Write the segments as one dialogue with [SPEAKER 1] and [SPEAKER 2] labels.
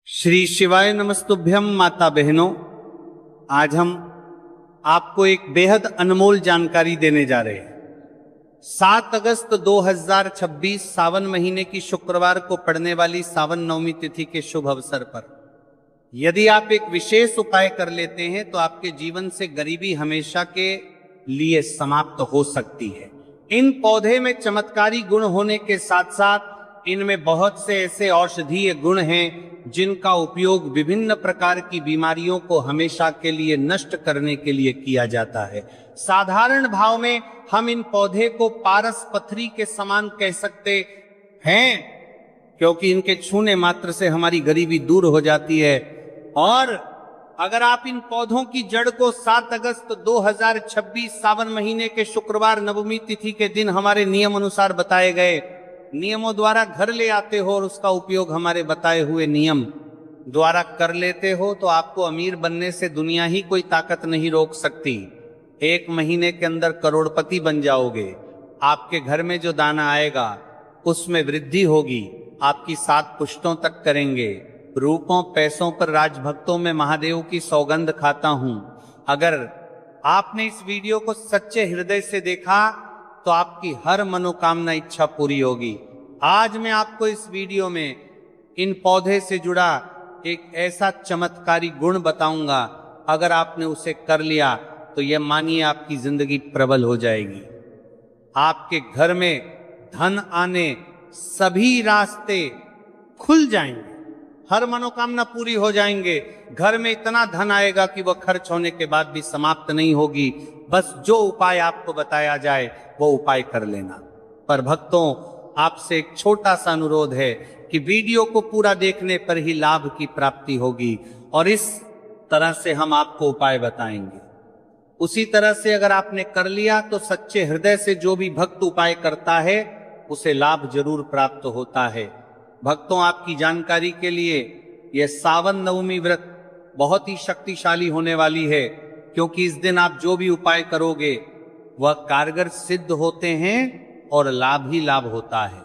[SPEAKER 1] श्री शिवाय नमस्तुभ्यम माता बहनों। आज हम आपको एक बेहद अनमोल जानकारी देने जा रहे हैं। 7 अगस्त 2026 सावन महीने की शुक्रवार को पड़ने वाली सावन नवमी तिथि के शुभ अवसर पर यदि आप एक विशेष उपाय कर लेते हैं तो आपके जीवन से गरीबी हमेशा के लिए समाप्त हो सकती है। इन पौधे में चमत्कारी गुण होने के साथ साथ इनमें बहुत से ऐसे औषधीय गुण हैं जिनका उपयोग विभिन्न प्रकार की बीमारियों को हमेशा के लिए नष्ट करने के लिए किया जाता है। साधारण भाव में हम इन पौधे को पारस पथरी के समान कह सकते हैं, क्योंकि इनके छूने मात्र से हमारी गरीबी दूर हो जाती है। और अगर आप इन पौधों की जड़ को 7 अगस्त 2026 सावन महीने के शुक्रवार नवमी तिथि के दिन हमारे नियम अनुसार बताए गए नियमों द्वारा घर ले आते हो और उसका उपयोग हमारे बताए हुए नियम द्वारा कर लेते हो तो आपको अमीर बनने से दुनिया ही कोई ताकत नहीं रोक सकती। 1 महीने के अंदर करोड़पति बन जाओगे। आपके घर में जो दाना आएगा उसमें वृद्धि होगी, आपकी 7 पुश्तों तक करेंगे। रूपों पैसों पर राजभक्तों में महादेव की सौगंध खाता हूं। अगर आपने इस वीडियो को सच्चे हृदय से देखा तो आपकी हर मनोकामना इच्छा पूरी होगी। आज मैं आपको इस वीडियो में इन पौधे से जुड़ा एक ऐसा चमत्कारी गुण बताऊंगा, अगर आपने उसे कर लिया तो यह मानिए आपकी जिंदगी प्रबल हो जाएगी। आपके घर में धन आने सभी रास्ते खुल जाएंगे, हर मनोकामना पूरी हो जाएंगे। घर में इतना धन आएगा कि वह खर्च होने के बाद भी समाप्त नहीं होगी। बस जो उपाय आपको बताया जाए वो उपाय कर लेना। पर भक्तों, आपसे एक छोटा सा अनुरोध है कि वीडियो को पूरा देखने पर ही लाभ की प्राप्ति होगी और इस तरह से हम आपको उपाय बताएंगे। उसी तरह से अगर आपने कर लिया तो सच्चे हृदय से जो भी भक्त उपाय करता है उसे लाभ जरूर प्राप्त होता है। भक्तों, आपकी जानकारी के लिए यह सावन नवमी व्रत बहुत ही शक्तिशाली होने वाली है, क्योंकि इस दिन आप जो भी उपाय करोगे वह कारगर सिद्ध होते हैं और लाभ ही लाभ होता है।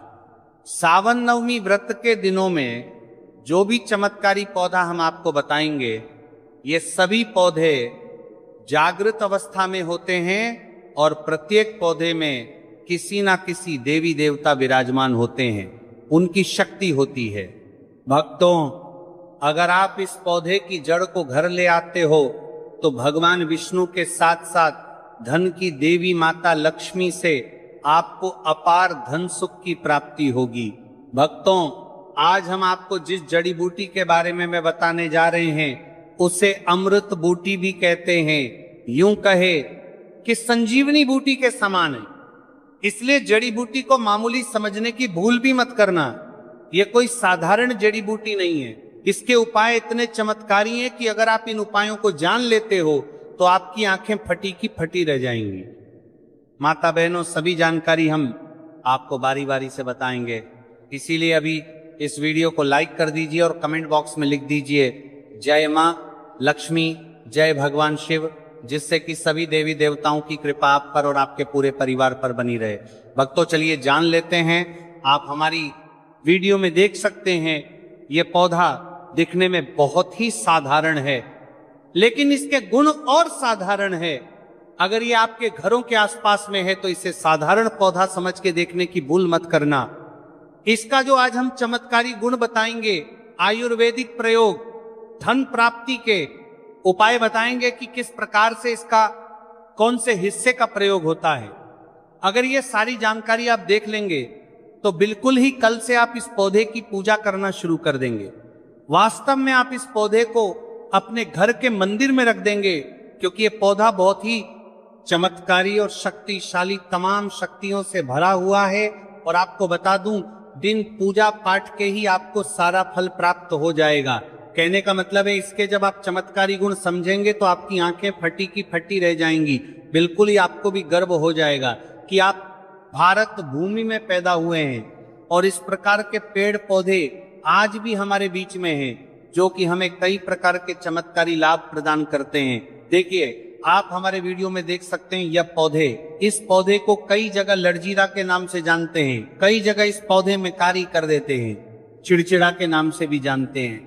[SPEAKER 1] सावन नवमी व्रत के दिनों में जो भी चमत्कारी पौधा हम आपको बताएंगे, ये सभी पौधे जागृत अवस्था में होते हैं और प्रत्येक पौधे में किसी ना किसी देवी देवता विराजमान होते हैं, उनकी शक्ति होती है। भक्तों, अगर आप इस पौधे की जड़ को घर ले आते हो तो भगवान विष्णु के साथ साथ धन की देवी माता लक्ष्मी से आपको अपार धन सुख की प्राप्ति होगी। भक्तों, आज हम आपको जिस जड़ी बूटी के बारे में मैं बताने जा रहे हैं उसे अमृत बूटी भी कहते हैं। यूं कहे कि संजीवनी बूटी के समान है, इसलिए जड़ी बूटी को मामूली समझने की भूल भी मत करना। यह कोई साधारण जड़ी बूटी नहीं है। इसके उपाय इतने चमत्कारी हैं कि अगर आप इन उपायों को जान लेते हो तो आपकी आंखें फटी की फटी रह जाएंगी। माता बहनों, सभी जानकारी हम आपको बारी बारी से बताएंगे, इसीलिए अभी इस वीडियो को लाइक कर दीजिए और कमेंट बॉक्स में लिख दीजिए जय मां लक्ष्मी, जय भगवान शिव, जिससे कि सभी देवी देवताओं की कृपा आप पर और आपके पूरे परिवार पर बनी रहे। भक्तों, चलिए जान लेते हैं। आप हमारी वीडियो में देख सकते हैं यह पौधा दिखने में बहुत ही साधारण है, लेकिन इसके गुण और साधारण है। अगर ये आपके घरों के आसपास में है तो इसे साधारण पौधा समझ के देखने की भूल मत करना। इसका जो आज हम चमत्कारी गुण बताएंगे, आयुर्वेदिक प्रयोग, धन प्राप्ति के उपाय बताएंगे कि किस प्रकार से इसका कौन से हिस्से का प्रयोग होता है। अगर ये सारी जानकारी आप देख लेंगे तो बिल्कुल ही कल से आप इस पौधे की पूजा करना शुरू कर देंगे। वास्तव में आप इस पौधे को अपने घर के मंदिर में रख देंगे, क्योंकि ये पौधा बहुत ही चमत्कारी और शक्तिशाली तमाम शक्तियों से भरा हुआ है। और आपको बता दूं, दिन पूजा पाठ के ही आपको सारा फल प्राप्त हो जाएगा। कहने का मतलब है, इसके जब आप चमत्कारी गुण समझेंगे तो आपकी आंखें फटी की फटी रह जाएंगी। बिल्कुल ही आपको भी गर्व हो जाएगा कि आप भारत भूमि में पैदा हुए हैं और इस प्रकार के पेड़ पौधे आज भी हमारे बीच में हैं, जो कि हमें कई प्रकार के चमत्कारी लाभ प्रदान करते हैं। देखिए, आप हमारे वीडियो में देख सकते हैं यह पौधे, इस पौधे को कई जगह लड़जीरा के नाम से जानते हैं, कई जगह इस पौधे में कारी कर देते हैं, चिड़चिड़ा के नाम से भी जानते हैं।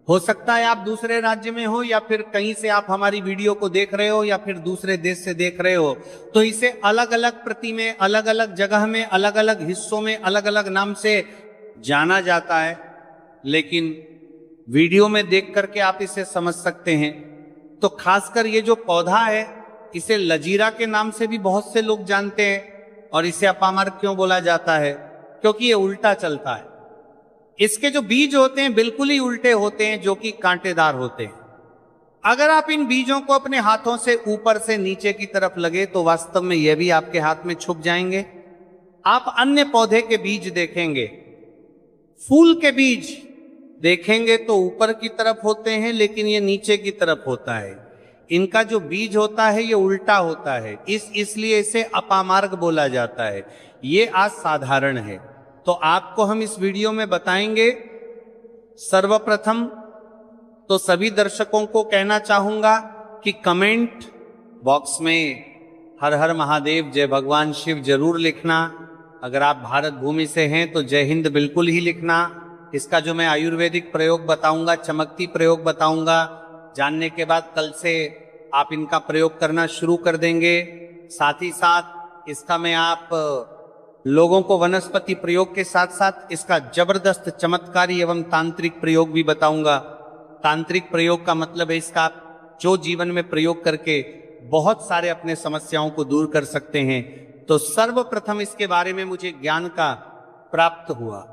[SPEAKER 1] हो सकता है आप दूसरे राज्य में हो या फिर कहीं से आप हमारी वीडियो को देख रहे हो या फिर दूसरे देश से देख रहे हो, तो इसे अलग अलग प्रति में, अलग अलग जगह में, अलग अलग हिस्सों में अलग अलग नाम से जाना जाता है। लेकिन वीडियो में देख करके आप इसे समझ सकते हैं। तो खासकर ये जो पौधा है, इसे लजीरा के नाम से भी बहुत से लोग जानते हैं। और इसे अपामार्ग क्यों बोला जाता है? क्योंकि ये उल्टा चलता है। इसके जो बीज होते हैं बिल्कुल ही उल्टे होते हैं, जो कि कांटेदार होते हैं। अगर आप इन बीजों को अपने हाथों से ऊपर से नीचे की तरफ लगे तो वास्तव में यह भी आपके हाथ में छुप जाएंगे। आप अन्य पौधे के बीज देखेंगे, फूल के बीज देखेंगे तो ऊपर की तरफ होते हैं, लेकिन ये नीचे की तरफ होता है। इनका जो बीज होता है ये उल्टा होता है, इसलिए इसे अपामार्ग बोला जाता है। ये असाधारण है। तो आपको हम इस वीडियो में बताएंगे। सर्वप्रथम तो सभी दर्शकों को कहना चाहूंगा कि कमेंट बॉक्स में हर हर महादेव, जय भगवान शिव जरूर लिखना। अगर आप भारत भूमि से हैं तो जय हिंद बिल्कुल ही लिखना। इसका जो मैं आयुर्वेदिक प्रयोग बताऊंगा, चमकती प्रयोग बताऊंगा, जानने के बाद कल से आप इनका प्रयोग करना शुरू कर देंगे। साथ ही साथ इसका मैं आप लोगों को वनस्पति प्रयोग के साथ साथ इसका जबरदस्त चमत्कारी एवं तांत्रिक प्रयोग भी बताऊंगा। तांत्रिक प्रयोग का मतलब है इसका जो जीवन में प्रयोग करके बहुत सारे अपने समस्याओं को दूर कर सकते हैं। तो सर्वप्रथम इसके बारे में मुझे ज्ञान का प्राप्त हुआ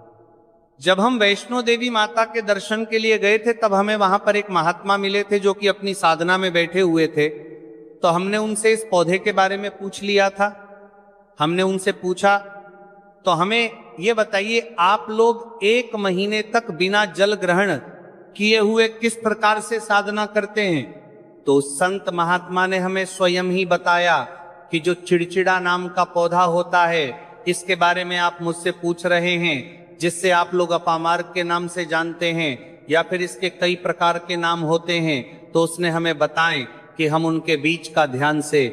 [SPEAKER 1] जब हम वैष्णो देवी माता के दर्शन के लिए गए थे। तब हमें वहां पर एक महात्मा मिले थे जो कि अपनी साधना में बैठे हुए थे। तो हमने उनसे इस पौधे के बारे में पूछ लिया था। हमने उनसे पूछा, तो हमें ये बताइए, आप लोग 1 महीने तक बिना जल ग्रहण किए हुए किस प्रकार से साधना करते हैं? तो संत महात्मा ने हमें स्वयं ही बताया कि जो चिड़चिड़ा नाम का पौधा होता है, इसके बारे में आप मुझसे पूछ रहे हैं, जिससे आप लोग अपामार्ग के नाम से जानते हैं या फिर इसके कई प्रकार के नाम होते हैं। तो उसने हमें बताएं कि हम उनके बीच का ध्यान से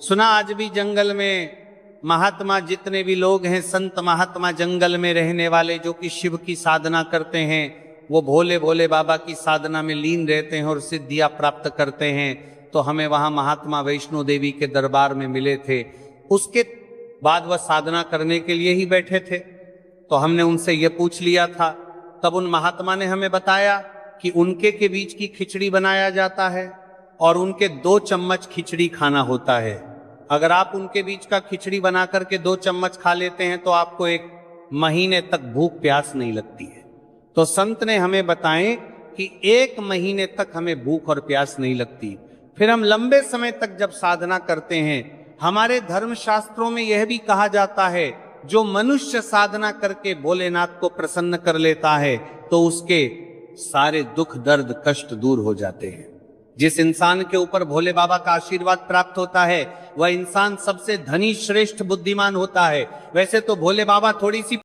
[SPEAKER 1] सुना। आज भी जंगल में महात्मा जितने भी लोग हैं, संत महात्मा जंगल में रहने वाले जो कि शिव की साधना करते हैं, वो भोले भोले बाबा की साधना में लीन रहते हैं और सिद्धियां प्राप्त करते हैं। तो हमें वहां महात्मा वैष्णो देवी के दरबार में मिले थे। उसके बाद वह साधना करने के लिए ही बैठे थे। तो हमने उनसे ये पूछ लिया था। तब उन महात्मा ने हमें बताया कि उनके के बीच की खिचड़ी बनाया जाता है और उनके 2 चम्मच खिचड़ी खाना होता है। अगर आप उनके बीच का खिचड़ी बना करके 2 चम्मच खा लेते हैं तो आपको 1 महीने तक भूख प्यास नहीं लगती है। तो संत ने हमें बताएं कि 1 महीने तक हमें भूख और प्यास नहीं लगती। फिर हम लंबे समय तक जब साधना करते हैं, हमारे धर्म शास्त्रों में यह भी कहा जाता है, जो मनुष्य साधना करके भोलेनाथ को प्रसन्न कर लेता है तो उसके सारे दुख दर्द कष्ट दूर हो जाते हैं। जिस इंसान के ऊपर भोले बाबा का आशीर्वाद प्राप्त होता है, वह इंसान सबसे धनी, श्रेष्ठ, बुद्धिमान होता है। वैसे तो भोले बाबा थोड़ी सी